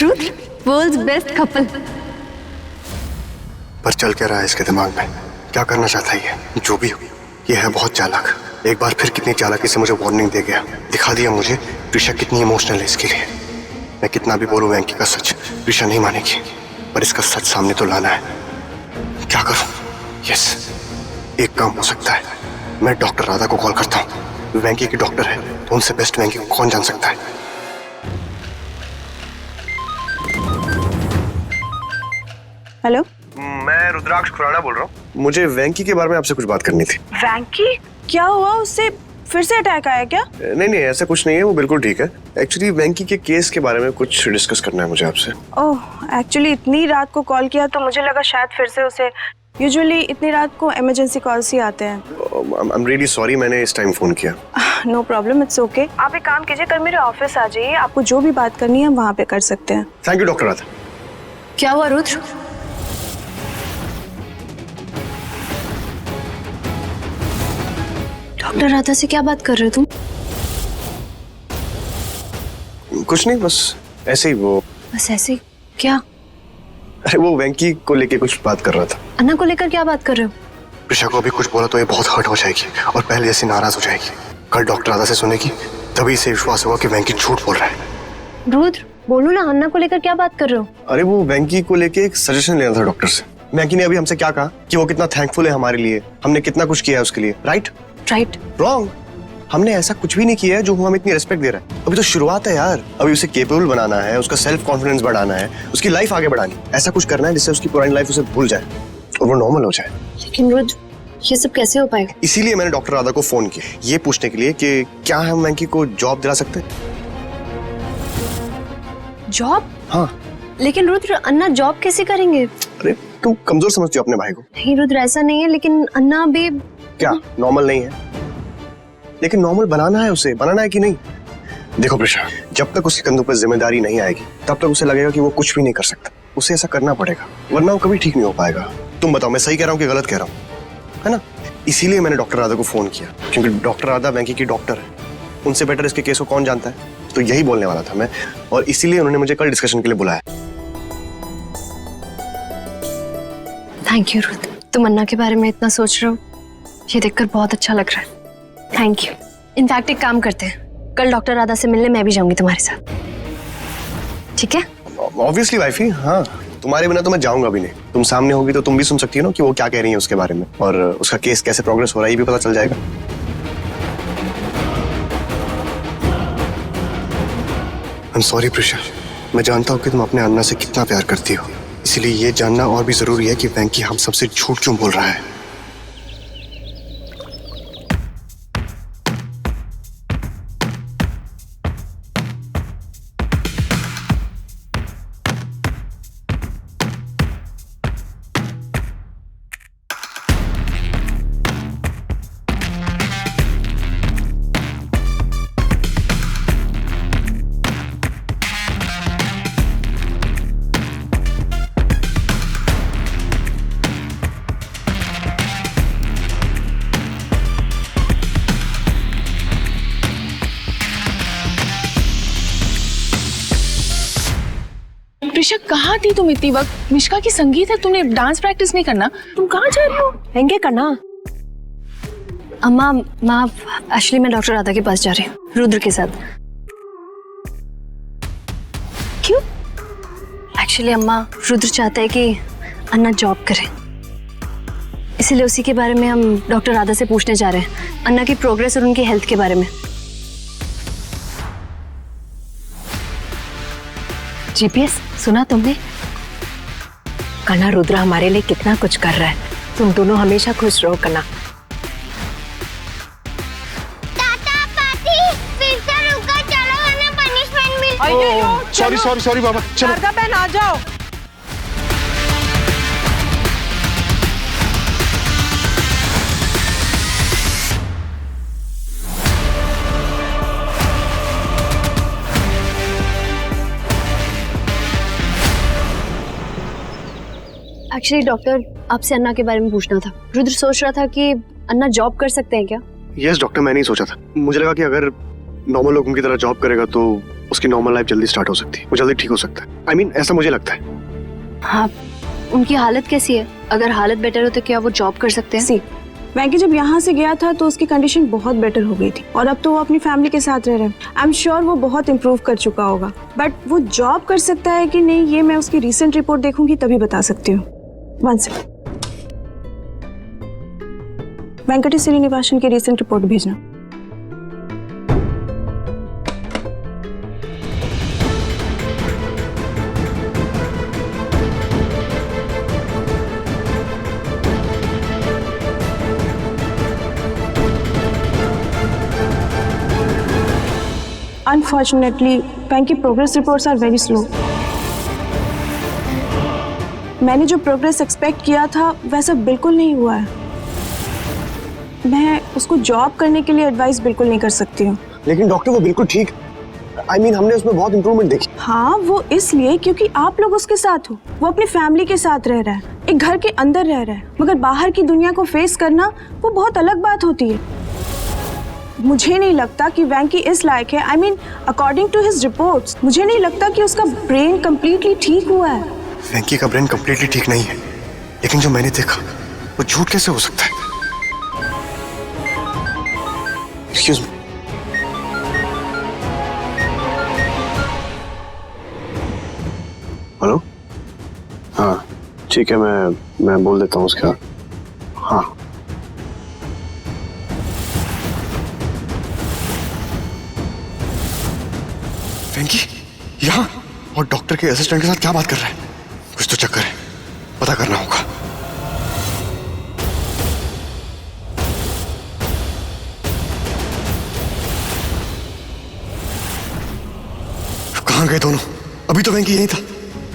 Rudra, world's best couple. पर चल क्या रहा है इसके दिमाग में? क्या करना चाहता है ये? जो भी हो, ये है बहुत चालाक। एक बार फिर कितनी चालाकी से मुझे वार्निंग दे गया, दिखा दिया मुझे प्रीशा कितनी इमोशनल है इसके लिए। मैं कितना भी बोलूं वेंकी का सच, प्रीशा नहीं मानेगी, पर इसका सच सामने तो लाना है। क्या करूं? यस, एक काम हो सकता है। मैं डॉक्टर राधा को कॉल करता हूँ। वेंकी की डॉक्टर है, तो उनसे बेस्ट वेंकी को कौन जान सकता है? हेलो, मैं रुद्राक्ष खुराना बोल रहा हूँ। मुझे वेंकी के बारे में आपसे कुछ बात करनी थी। वैंकी? क्या हुआ? उससे फिर से अटैक आया क्या? नहीं नहीं, ऐसा कुछ नहीं है, वो बिल्कुल ठीक है। एक्चुअली वेंकी के केस के बारे में कुछ डिस्कस करना है मुझे आपसे। ओह, एक्चुअली इतनी रात को कॉल किया तो मुझे लगा शायद फिर से उसे, यूजुअली इतनी रात को इमरजेंसी कॉल्स ही आते हैं। आई एम रियली सॉरी, मैंने इस टाइम फोन किया। No problem, it's okay. आप एक काम कीजिए, कल मेरे ऑफिस आ जाइए, आपको जो भी बात करनी है वहाँ पे कर सकते हैं। Thank you doctor Radha. क्या हुआ रुद्र? डॉक्टर राधा से क्या बात कर रहे हो तुम? कुछ नहीं, बस ऐसे ही। वो बस ऐसे ही? क्या? अरे वो वेंकी को लेके कुछ बात कर रहा था। अन्ना को लेकर क्या बात कर रहे हो? प्रीशा को अभी कुछ बोला तो ये बहुत हर्ट हो जाएगी और पहले जैसे नाराज हो जाएगी। कल डॉक्टर राधा से सुनेगी, तभी इसे विश्वास होगा कि वेंकी झूठ बोल रहा है। रुद्र, बोलो ना, अन्ना को लेकर क्या बात कर रहे हो? अरे वो वेंकी को लेके एक सजेशन लेना था डॉक्टर से। वेंकी ने अभी हमसे क्या कहा कि वो कितना थैंकफुल है हमारे लिए, हमने कितना कुछ किया है उसके लिए। राइट? राइट? रॉन्ग। हमने ऐसा कुछ भी नहीं किया है जो हमें इतनी रिस्पेक्ट दे रहा है। अभी तो शुरुआत है यार, अभी उसे केपेबल बनाना है, उसका सेल्फ कॉन्फिडेंस बढ़ाना है, उसकी लाइफ आगे बढ़ानी, ऐसा कुछ करना है जिससे उसकी पुरानी लाइफ उसे भूल जाए और वो नॉर्मल हो जाए। लेकिन रुद्र, ये सब कैसे हो पाएगा? इसीलिए मैंने डॉक्टर राधा को फोन किया, ये पूछने के लिए कि क्या हम वेंकी को जॉब दिला सकते हैं। जॉब? हाँ। लेकिन रुद्र, अन्ना जॉब कैसे करेंगे? अरे तू कमजोर समझती हो अपने भाई को। नहीं रुद्र, ऐसा नहीं है, लेकिन अन्ना भी क्या नॉर्मल नहीं है? लेकिन नॉर्मल बनाना है उसे, बनाना है कि नहीं? देखो प्रीशा, जब तक उसके कंधों पर जिम्मेदारी नहीं आएगी तब तक उसे लगेगा कि वो कुछ भी नहीं कर सकता। उसे ऐसा करना पड़ेगा, वरना वो कभी ठीक नहीं हो पाएगा। तुम बताओ, मैं सही कह रहा हूँ कि गलत कह रहा हूँ? है ना? इसीलिए मैंने डॉक्टर राधा को फोन किया, क्योंकि डॉक्टर राधा वेंकी की डॉक्टर है, उनसे बेटर इसके केस को कौन जानता है। तो यही बोलने वाला था मैं, और इसीलिए उन्होंने मुझे कल डिस्कशन के लिए बुलाया। थैंक यू रुद्र, तुम अन्ना के बारे में इतना सोच रहे हो, ये देखकर बहुत अच्छा लग रहा है। Thank you. इनफैक्ट एक काम करते हैं, कल डॉक्टर राधा से मिलने मैं भी जाऊंगी तुम्हारे साथ, ठीक है? ऑब्वियसली वाइफी, हाँ, तुम्हारे बिना तो मैं जाऊंगा भी नहीं। तुम सामने होगी तो तुम भी सुन सकती हो ना कि वो क्या कह रही है उसके बारे में, और उसका केस कैसे प्रोग्रेस हो रहा है ये भी पता चल जाएगा। आई एम सॉरी प्रीशा, मैं जानता हूँ कि तुम अपने अन्ना से कितना प्यार करती हो, इसलिए ये जानना और भी जरूरी है कि वेंकी हम सबसे झूठ क्यों बोल रहा है। प्रीशा, कहाँ थी तुम इतनी वक्त? मिश्का की संगीत है, तुमने डांस प्रैक्टिस नहीं करना? तुम कहाँ जा रही हो? एंगे करना। अम्मा, माँ, एक्चुअली मैं डॉक्टर राधा के पास जा रही हूँ, रुद्र के साथ। क्यों? एक्चुअली अम्मा, रुद्र चाहता है कि अन्ना जॉब करे, इसीलिए उसी के बारे में हम डॉक्टर राधा से पूछने जा रहे हैं, अन्ना की प्रोग्रेस और उनकी हेल्थ के बारे में। जीपीएस सुना तुमने? कन्ना, रुद्र हमारे लिए कितना कुछ कर रहा है। तुम दोनों हमेशा खुश रहो कन्ना। ताता पाती फिर से रुको, चलो वरना पनिशमेंट मिल। सॉरी सॉरी सॉरी बाबा, चलो। राधा बहन आ जाओ। एक्चुअली डॉक्टर, आपसे अन्ना के बारे में पूछना था। रुद्र सोच रहा था कि अन्ना जॉब कर सकते हैं क्या? यस डॉक्टर, मैं नहीं सोचा था। मुझे लगा कि अगर नॉर्मल लोगों की तरह जॉब करेगा तो उसकी नॉर्मल लाइफ जल्दी स्टार्ट हो सकती है, वो जल्दी ठीक हो सकता है। I mean, ऐसा मुझे लगता है। हाँ, उनकी हालत कैसी है? अगर हालत बेटर हो तो क्या वो जॉब कर सकते हैं? सी वैंकी जब यहाँ से गया था तो उसकी कंडीशन बहुत बेटर हो गई थी और अब तो वो अपनी फैमिली के साथ रह रहा है। आई एम श्योर वो बहुत इम्प्रूव कर चुका होगा, बट वो जॉब कर सकता है कि नहीं ये मैं उसकी रिसेंट रिपोर्ट देखूंगी तभी बता सकती हूँ। वन सेकंड, वेंकटेश श्रीनिवासन की रिसेंट रिपोर्ट भेजना। Unfortunately, Venki progress reports are very slow. मैंने जो प्रोग्रेस एक्सपेक्ट किया था वैसा बिल्कुल नहीं हुआ है। मैं उसको जॉब करने के लिए एडवाइस बिल्कुल नहीं कर सकती हूँ। लेकिन डॉक्टर वो बिल्कुल ठीक, I mean, हमने उसमें बहुत इंप्रूवमेंट देखी। हाँ, वो इसलिए क्योंकि आप लोग उसके साथ हो। वो अपनी फैमिली के साथ रह रहा है, एक घर के अंदर रह रहा है, मगर बाहर की दुनिया को फेस करना वो बहुत अलग बात होती है। मुझे नहीं लगता कि वेंकी इस लायक है। I mean, according to his reports, मुझे नहीं लगता कि उसका ब्रेन कम्प्लीटली ठीक हुआ है। वेंकी का ब्रेन कम्प्लीटली ठीक नहीं है, लेकिन जो मैंने देखा वो झूठ कैसे हो सकता है? Excuse me. हेलो, हाँ ठीक है, मैं बोल देता हूँ उसका। हाँ वेंकी यहाँ और डॉक्टर के असिस्टेंट के साथ क्या बात कर रहा है? कुछ तो चक्कर है, पता करना होगा। कहाँ गए दोनों? अभी तो वेंकी यहीं था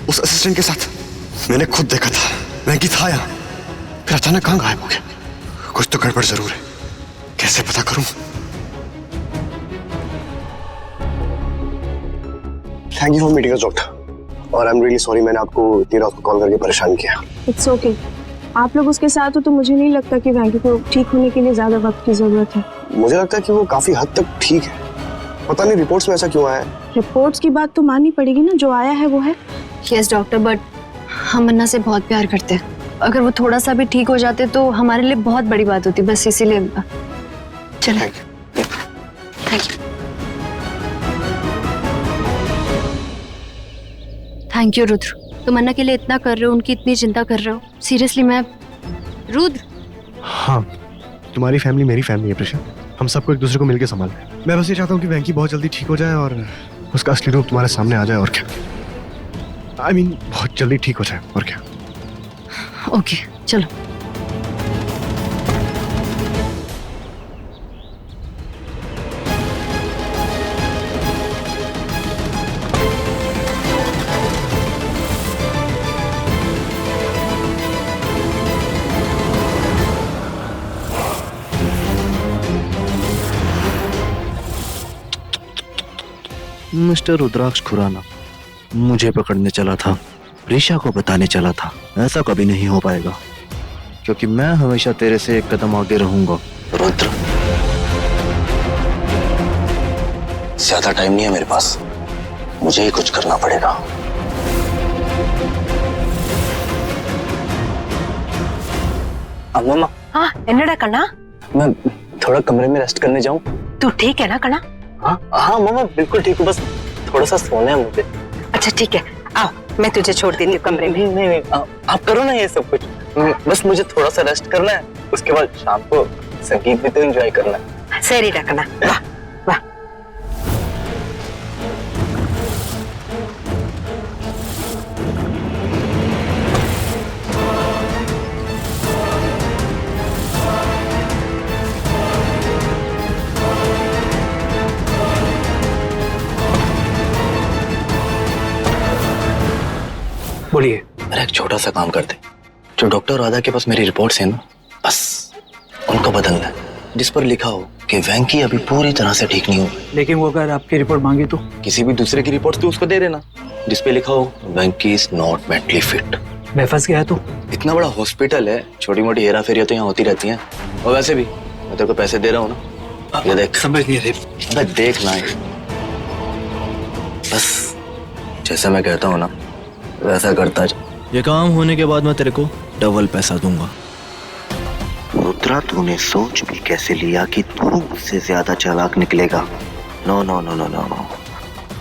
उस असिस्टेंट के साथ, मैंने खुद देखा था। वेंकी था यहाँ, फिर अचानक कहाँ गायब हो गया? कुछ तो गड़बड़ जरूर है, कैसे पता करूं? Thank you for meeting us doctor, और आई एम रियली सॉरी मैंने आपको इतनी रात को कॉल करके परेशान किया। It's okay. आप लोग उसके साथ हो तो मुझे नहीं लगता कि वेंकी को ठीक होने के लिए ज्यादा वक्त की जरूरत है। मुझे लगता है कि वो काफी हद तक ठीक है, पता नहीं रिपोर्ट्स में ऐसा क्यों आया है। रिपोर्ट्स की बात तो माननी पड़ेगी ना, जो आया है वो है। यस डॉक्टर, बट हम मन्ना से बहुत प्यार करते हैं। अगर वो थोड़ा सा भी ठीक हो जाते तो हमारे लिए बहुत बड़ी बात होती, बस इसीलिए। चलो, thank you. Thank you Rudra, तुम मन्ना के लिए इतना कर रहे हो, उनकी इतनी चिंता कर रहे हो। सीरियसली मैं रुद्र। हाँ, तुम्हारी फैमिली मेरी फैमिली है प्रिशा, हम सबको एक दूसरे को मिलकर संभालना है। मैं बस ये चाहता हूँ कि वेंकी बहुत जल्दी ठीक हो जाए और उसका असली रूप तुम्हारे सामने आ जाए, और क्या। आई मीन, बहुत जल्दी ठीक हो जाए, और क्या। ओके चलो। मिस्टर रुद्राक्ष खुराना मुझे पकड़ने चला था, प्रिशा को बताने चला था। ऐसा कभी नहीं हो पाएगा, क्योंकि मैं हमेशा तेरे से एक कदम आगे रहूंगा। रुद्र, ज्यादा टाइम नहीं है मेरे पास, मुझे ही कुछ करना पड़ेगा। अम्मा, हाँ एनडा कणा, मैं थोड़ा कमरे में रेस्ट करने जाऊं? तू ठीक है ना कणा? हाँ हाँ मामा, बिल्कुल ठीक हूँ, बस थोड़ा सा सोना है मुझे। अच्छा ठीक है, आओ मैं तुझे छोड़ देती हूँ कमरे में। नहीं, आप करो ना ये सब कुछ, बस मुझे थोड़ा सा रेस्ट करना है, उसके बाद शाम को संगीत भी तो एंजॉय करना है। सही रखना, वाह वाह। बोलिए। मेरा एक छोटा सा काम कर दे, जो डॉक्टर राधा के पास मेरी रिपोर्ट्स है ना, बस उनको बदलना है, जिस पर लिखा हो कि वेंकी अभी पूरी तरह से ठीक नहीं हो। लेकिन वो अगर आपकी रिपोर्ट मांगी तो? किसी भी दूसरे की रिपोर्ट्स तो उसको दे देना, जिस पे लिखा हो वेंकी इज नॉट मेंटली फिट। मैं फंस गया तो? इतना बड़ा हॉस्पिटल है, छोटी मोटी हेरा फेरियां तो यहाँ होती रहती हैं, और वैसे भी मैं तेरे को पैसे दे रहा हूँ ना, ये देख। समझ नहीं रहे। देख ना, बस जैसा मैं कहता हूँ ना वैसा करता जा। ये काम होने के बाद मैं तेरे को डबल पैसा दूंगा। रुद्रा, तूने सोच भी कैसे लिया कि तू मुझसे ज्यादा चालाक निकलेगा? No no no no no no,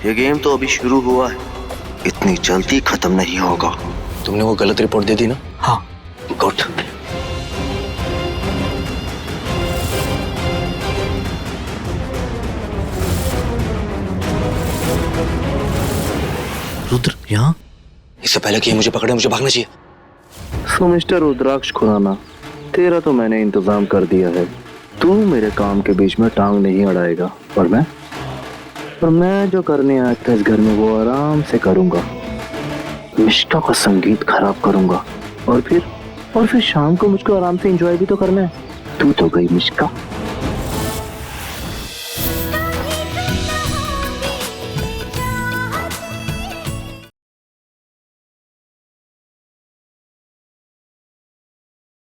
ये गेम तो अभी शुरू हुआ है, इतनी जल्दी खत्म नहीं होगा। तुमने वो गलत रिपोर्ट दे दी ना? हाँ। गुड। रुद्र यहाँ? इससे पहले कि ये मुझे पकड़े मुझे भागना चाहिए। तो मिस्टर रुद्राक्ष खुराना, तेरा तो मैंने इंतजाम कर दिया है। तू मेरे काम के बीच में टांग नहीं अड़ाएगा। और मैं जो करने आया था इस घर में वो आराम से करूंगा। मिष्का का संगीत खराब करूंगा और फिर शाम को मुझको आराम से एंजॉय भी तो करना है। तू तो गई मिष्का।